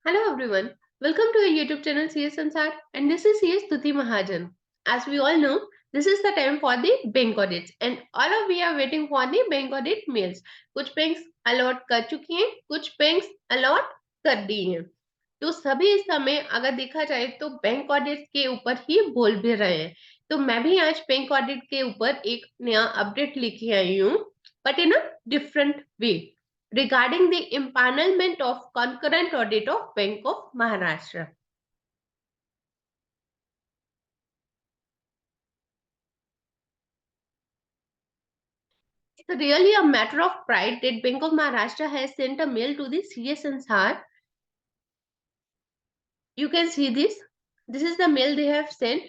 Hello everyone, welcome to our YouTube channel CS Sansar and this is CS Tuti Mahajan. As we all know, this is the time for the bank audits and all of we are waiting for the bank audit mails. कुछ banks allot कर चुकी हैं, कुछ banks allot कर दी हैं. तो सभी इस समय अगर देखा जाए तो बैंक ऑडिट के ऊपर ही बोल भी रहे हैं. तो मैं भी आज बैंक ऑडिट के ऊपर एक नया अपडेट लेके आई हूँ, but in a different way regarding the empanelment of concurrent audit of Bank of Maharashtra. It's really a matter of pride that Bank of Maharashtra has sent a mail to the CS Sansar. You can see this. This is the mail they have sent.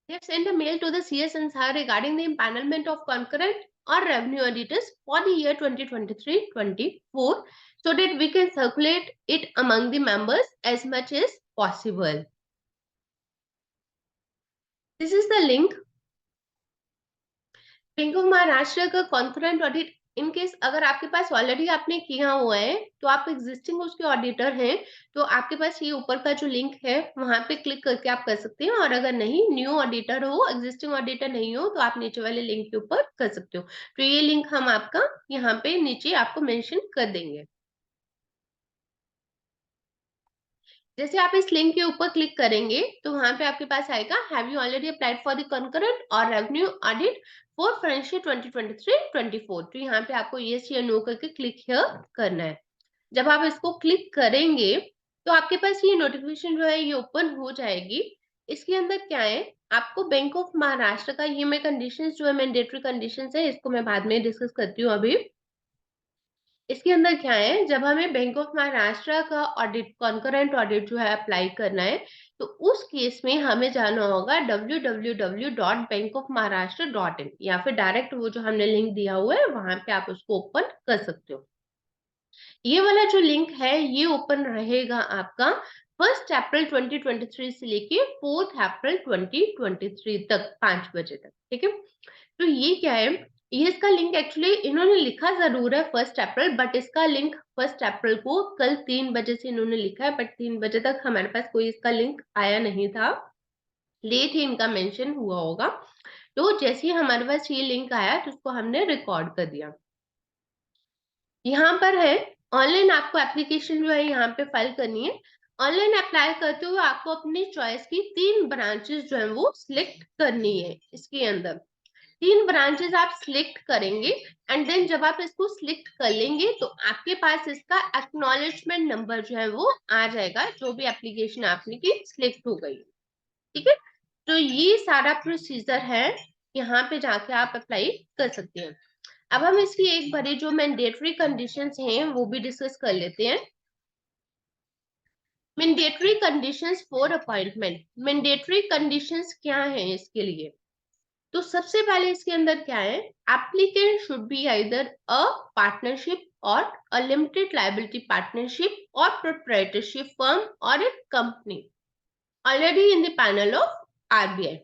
They have sent a mail to the CS Sansar regarding the empanelment of concurrent or revenue auditors for the year 2023-24 so that we can circulate it among the members as much as possible. This is the link. Bank of Maharashtra का concurrent audit in case अगर आपके पास already आपने किया हुआ है तो आप existing उसके ऑडिटर हैं तो आपके पास ये ऊपर का जो लिंक है वहां पे क्लिक करके आप कर सकते हैं, और अगर नहीं न्यू ऑडिटर हो, एग्जिस्टिंग ऑडिटर नहीं हो, तो आप नीचे वाले लिंक के ऊपर कर सकते हो. तो ये लिंक हम आपका यहाँ पे नीचे आपको मेंशन कर देंगे. जैसे आप इस लिंक के ऊपर क्लिक करेंगे तो वहां पे आपके पास आएगा have you already applied for the concurrent और रेवेन्यू ऑडिट फॉर फाइनेंशियल 2023-24. तो यहाँ पे आपको यस या नो करके क्लिक हियर करना है. जब आप इसको क्लिक करेंगे तो आपके पास ये नोटिफिकेशन जो है ये ओपन हो जाएगी. इसके अंदर क्या है, आपको बैंक ऑफ महाराष्ट्र का ये मैं कंडीशंस जो है मैंडेटरी कंडीशंस है, इसको मैं बाद में डिस्कस करती हूँ. अभी इसके अंदर क्या है, जब हमें बैंक ऑफ महाराष्ट्र का ऑडिट कॉन्करेंट ऑडिट जो है अप्लाई करना है तो उस केस में हमें जाना होगा www.bankofmaharashtra.in या फिर डायरेक्ट वो जो हमने लिंक दिया हुआ है वहां पे आप उसको ओपन कर सकते हो. ये वाला जो लिंक है ये ओपन रहेगा आपका 1 अप्रैल 2023 से लेके 4 अप्रैल 2023 तक 5 बजे तक. ठीक है, तो ये क्या है, ये इसका लिंक एक्चुअली इन्होंने लिखा जरूर है 1 अप्रैल, बट इसका लिंक 1 अप्रैल को कल 3 बजे से इन्होंने लिखा है, बट 3 बजे तक हमारे पास कोई इसका लिंक आया नहीं था. लेट ही इनका मेंशन हुआ होगा. तो जैसे ही हमारे पास ये लिंक आया तो उसको हमने रिकॉर्ड कर दिया. यहाँ पर है ऑनलाइन आपको एप्लीकेशन जो है यहाँ पे फाइल करनी है. ऑनलाइन अप्लाई करते हुए आपको अपनी चॉइस की 3 ब्रांचेस जो है वो सिलेक्ट करनी है. इसके अंदर 3 ब्रांचेस आप सिलेक्ट करेंगे एंड देन जब आप इसको सिलेक्ट कर लेंगे तो आपके पास इसका एक्नॉलेजमेंट नंबर जो है वो आ जाएगा, जो भी एप्लीकेशन आपने की सिलेक्ट हो गई. ठीक है, तो ये सारा प्रोसीजर है, यहाँ पे जाके आप अप्लाई कर सकते हैं. अब हम इसकी एक बारी जो मैंडेटरी कंडीशंस हैं वो भी डिस्कस कर लेते हैं. Mandatory conditions for appointment. Mandatory conditions क्या हैं इसके लिए? तो सबसे पहले इसके अंदर क्या है, applicant should be either a partnership or a limited liability partnership or proprietorship firm or a company already in the panel of RBI.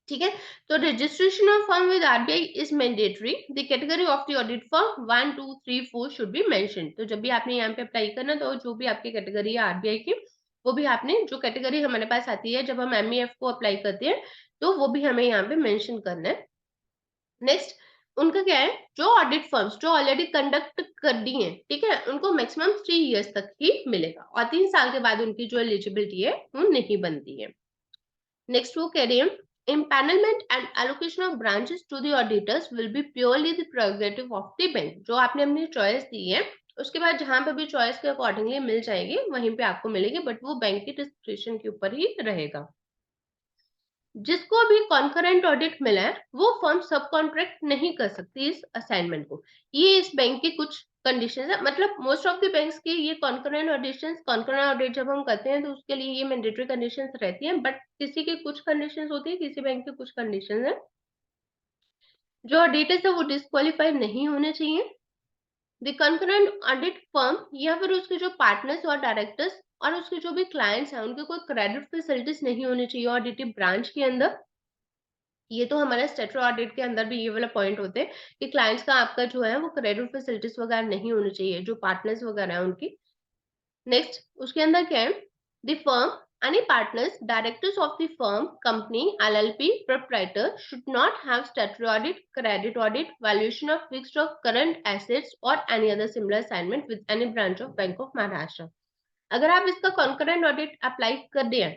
ठीक है, तो registration of firm with RBI is mandatory. The category of the audit firm 1 2 3 4 should be mention. तो जब भी आपने यहाँ पे apply करना तो जो भी आपकी कैटेगरी है आरबीआई की वो भी आपने, जो कैटेगरी हमारे पास आती है जब हम एमईएफ को अप्लाई करते हैं तो वो भी हमें यहाँ पे मेंशन करना है. नेक्स्ट उनका क्या है, जो ऑडिट फर्म्स जो ऑलरेडी कंडक्ट कर दी हैं, ठीक है, उनको मैक्सिमम 3 इयर्स तक ही मिलेगा और 3 साल के बाद उनकी जो एलिजिबिलिटी है वो नहीं बनती है. नेक्स्ट वो कह रही है empanelment and allocation of branches to the auditors will be purely the prerogative of the bank. जो आपने अपनी चॉइस दी है उसके बाद जहां पे भी चॉइस के अकॉर्डिंगली मिल जाएगी वहीं पे आपको मिलेगी, बट वो बैंक की डिस्क्रिप्शन के ऊपर ही रहेगा. जिसको भी कॉन्करेंट ऑडिट मिला है वो फर्म सब कॉन्ट्रैक्ट नहीं कर सकती इस असाइनमेंट को. ये इस बैंक की कुछ कंडीशंस है, मतलब मोस्ट ऑफ द बैंक्स की ये कॉन्करेंट ऑडिट जब हम करते हैं तो उसके लिए ये मैंडेटरी कंडीशंस रहती हैं, बट किसी की कुछ कंडीशंस होती है, किसी बैंक की कुछ कंडीशंस है. जो ऑडिटर्स है वो डिस्क्वालीफाई नहीं होने चाहिए. द कंकरेंट ऑडिट फर्म या फिर उसके जो पार्टनर्स और डायरेक्टर्स और उसके जो भी क्लाइंट्स हैं उनके कोई क्रेडिट फैसिलिटीज नहीं होनी चाहिए ऑडिटिव ब्रांच के अंदर. ये तो हमारा स्टेटरी ऑडिट के अंदर भी ये वाला पॉइंट होते हैं कि क्लाइंट्स का आपका जो है वो क्रेडिट फैसिलिटीज वगैरह नहीं होनी चाहिए, जो पार्टनर्स वगैरह है उनकी। नेक्स्ट उसके अंदर क्या है, the firm, any partners, directors of the firm, company, LLP, proprietor should not have statutory audit, credit audit, valuation of fixed or current assets or any other similar assignment with any branch of Bank of Maharashtra. अगर आप इसका concurrent audit apply कर दिया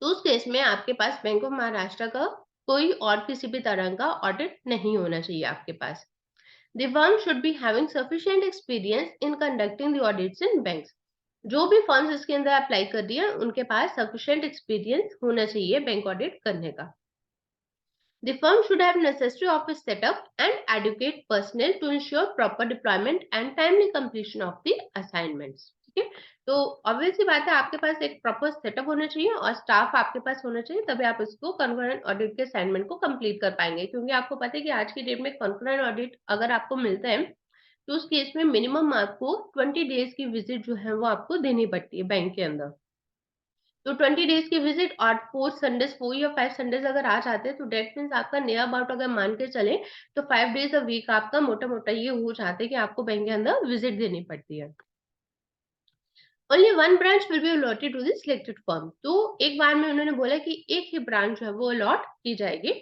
तो उस case में आपके पास bank of Maharashtra का कोई और किसी भी तरह का ऑडिट नहीं होना चाहिए आपके पास। The firm should be having sufficient experience in conducting the audits in banks. जो भी फर्म्स इसके अंदर अप्लाई कर रही है उनके पास सफिशिएंट एक्सपीरियंस होना चाहिए बैंक ऑडिट करने का। The firm should have necessary office setup and adequate personnel to ensure proper deployment and timely completion of the assignments. ठीक है, तो ऑब्वियस सी बात है आपके पास एक प्रॉपर सेटअप होना चाहिए और स्टाफ आपके पास होना चाहिए, तभी आप इसको कॉन्करेंट ऑडिट के असाइनमेंट को कंप्लीट कर पाएंगे। क्योंकि आपको पता है कि आज की डेट में कॉन्करेंट ऑडिट अगर आपको मिलता है तो उस केस में मिनिमम आपको 20 डेज की विजिट जो है वो आपको देनी पड़ती है बैंक के अंदर। तो 20 डेज की विजिट और 4 संडेज 4 या 5 संडेज अगर आ जाते हैं तो डेट मीन्स आपका नियर अबाउट अगर मान के चले तो 5 डेज अ वीक आपका मोटा-मोटा ये हो जाता है कि आपको बैंक के अंदर विजिट देनी पड़ती है। Only one branch will be allotted to the selected firm. तो एक बार में उन्होंने बोला कि एक ही ब्रांच जो है वो अलॉट की जाएगी।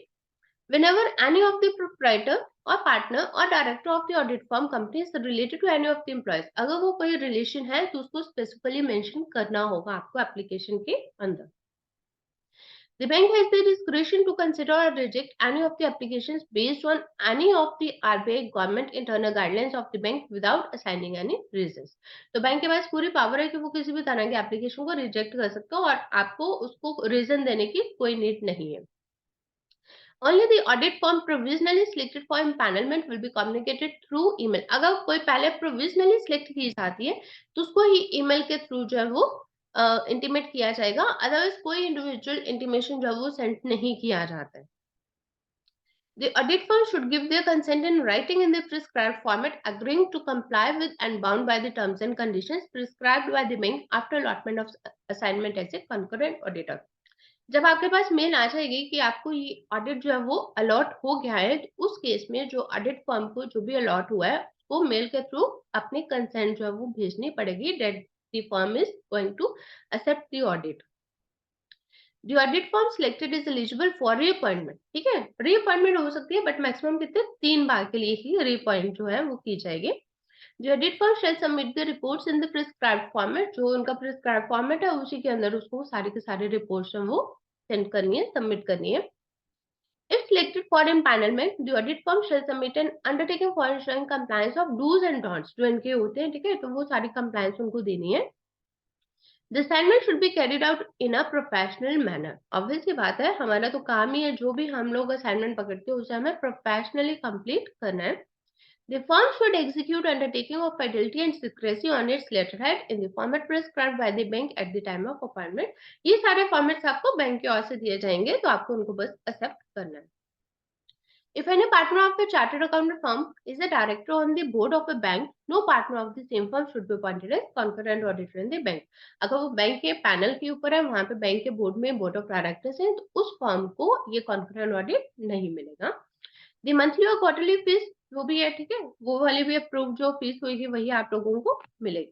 Whenever any of the proprietor or partner or director of the audit firm company is related to any of the employees, अगर वो कोई रिलेशन है तो उसको स्पेसिफिकली मेंशन करना होगा आपको एप्लीकेशन के अंदर। The bank has the discretion to consider or reject any of the applications based on any of the RBI government internal guidelines of the bank without assigning any reasons. तो bank के पास पूरी power है कि वो किसी भी तरह के एप्लीकेशन को रिजेक्ट कर सकता है और आपको उसको रीजन देने की कोई नीड नहीं है। Only the audit firm provisionally selected for empanelment will be communicated through email. अगर कोई पहले provisionally select की जाती है तो उसको ही email के थ्रू जो है वो इंटीमेट किया जाएगा, अदरवाइज कोई इंडिविजुअल इंटीमेशन जो है वो सेंड नहीं किया जाता है। The audit firm should give their consent in writing in the prescribed format, agreeing to comply with and bound by the terms and conditions prescribed by the bank after allotment of assignment as a concurrent auditor. जब आपके पास mail आ जाएगी कि आपको ये audit जो है वो allot हो गया है, तो उस केस में जो ऑडिट फर्म को जो भी अलॉट हुआ है वो मेल के थ्रू अपनी कंसेंट जो है वो भेजनी पड़ेगी that the firm is going to accept the audit. The audit firm selected is eligible for reappointment. ठीक है, रीअपॉइंटमेंट हो सकती है बट मैक्सिमम कितने 3 बार के लिए ही रीअपॉइंट जो है वो की जाएगी। The audit firm shall submit the reports in the prescribed format। जो उनका prescribed format है उसी के अंदर उसको सारे के सारे रिपोर्ट्स हैं वो सेंड करनी है, सबमिट करनी है। If selected for empanelment, the audit firm shall submit an undertaking for ensuring compliance of do's and don'ts। जो इनके होते हैं ठीक है, तो वो सारी compliance उनको देनी है। The assignment should be carried out in a professional manner। obvious सी बात है, हमारा तो काम ही है जो भी हम लोग असाइनमेंट पकड़ते हैं उसे हमें प्रोफेशनली कंप्लीट करना है। The firm should execute undertaking of fidelity and secrecy on its letterhead in the format prescribed by the bank at the time of appointment। ये सारे फॉर्मेट्स आपको बैंक की ओर से दिए जाएंगे तो आपको उनको बस एक्सेप्ट करना है। If any partner of a chartered accountant firm is a director on the board of a bank, no partner of the same firm should be appointed as concurrent auditor in the bank। अगर वो bank के panel के ऊपर है, वहां पे bank के board में बोर्ड ऑफ डायरेक्टर्स हैं, तो उस फर्म को ये concurrent ऑडिट नहीं मिलेगा। दी मंथली और क्वार्टरली फीस जो भी है ठीक है, वो वाली भी अप्रूव जो फीस होगी वही आप लोगों को मिलेगी।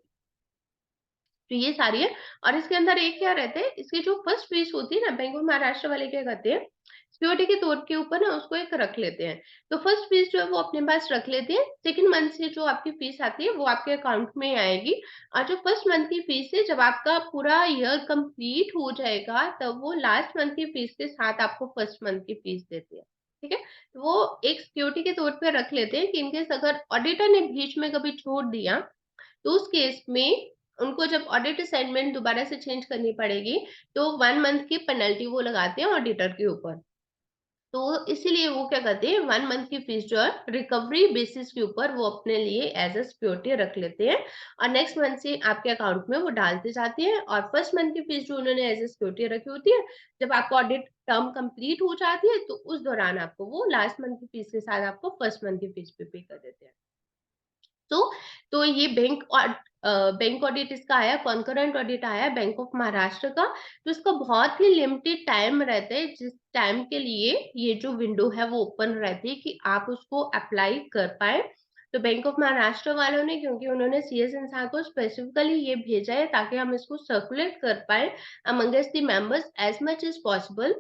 तो ये सारी है। और इसके अंदर एक क्या रहता है, इसकी जो फर्स्ट फीस होती है ना, बैंक ऑफ महाराष्ट्र वाले क्या करते हैं, सिक्योरिटी के तौर के ऊपर ना उसको एक रख लेते हैं। तो फर्स्ट फीस जो है वो अपने पास रख लेते हैं, सेकंड मंथ से जो आपकी फीस आती है वो आपके अकाउंट में आएगी। और जो फर्स्ट मंथ की फीस है, जब आपका पूरा ईयर कंप्लीट हो जाएगा तब वो लास्ट मंथ की फीस के साथ आपको फर्स्ट मंथ की फीस देती है। ठीक है, तो वो एक सिक्योरिटी के तौर पे रख लेते हैं कि इनकेस अगर ऑडिटर ने बीच में कभी छोड़ दिया तो उस केस में उनको जब ऑडिट असाइनमेंट दोबारा से चेंज करनी पड़ेगी तो 1 मंथ की पेनल्टी वो लगाते हैं ऑडिटर के ऊपर। तो इसीलिए वो क्या करते हैं, 1 मंथ की फीस जो है रिकवरी बेसिस के ऊपर वो अपने लिए एज अ सिक्योरिटी रख लेते हैं और नेक्स्ट मंथ से आपके अकाउंट में वो डालते जाते हैं। और फर्स्ट मंथ की फीस जो उन्होंने एज अ सिक्योरिटी रखी होती है, जब आपका ऑडिट टर्म कंप्लीट हो जाती है तो उस दौरान आपको वो लास्ट मंथ की फीस के साथ आपको फर्स्ट मंथ की फीस पे पे कर देते हैं। तो ये बैंक ऑडिट इसका आया, कॉन्करेंट ऑडिट आया बैंक ऑफ महाराष्ट्र का। तो इसका बहुत ही लिमिटेड टाइम रहता है, जिस टाइम के लिए ये जो विंडो है वो ओपन रहती है कि आप उसको अप्लाई कर पाए। तो बैंक ऑफ महाराष्ट्र वालों ने, क्योंकि उन्होंने सीएस इंसान को स्पेसिफिकली ये भेजा है ताकि हम इसको सर्कुलेट कर पाए amongst the members as much as possible.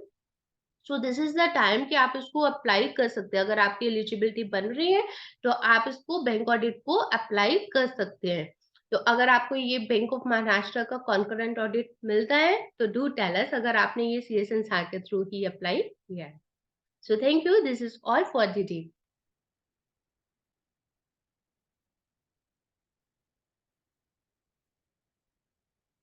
So this is the time कि आप इसको अप्लाई कर सकते हैं। अगर आपकी एलिजिबिलिटी बन रही है तो आप इसको बैंक ऑडिट को अप्लाई कर सकते हैं। तो अगर आपको ये बैंक ऑफ महाराष्ट्र का कॉन्करेंट ऑडिट मिलता है तो डू टेल अस, अगर आपने ये सीएस इंसान के थ्रू ही अप्लाई किया है। So thank you, this is all for the day.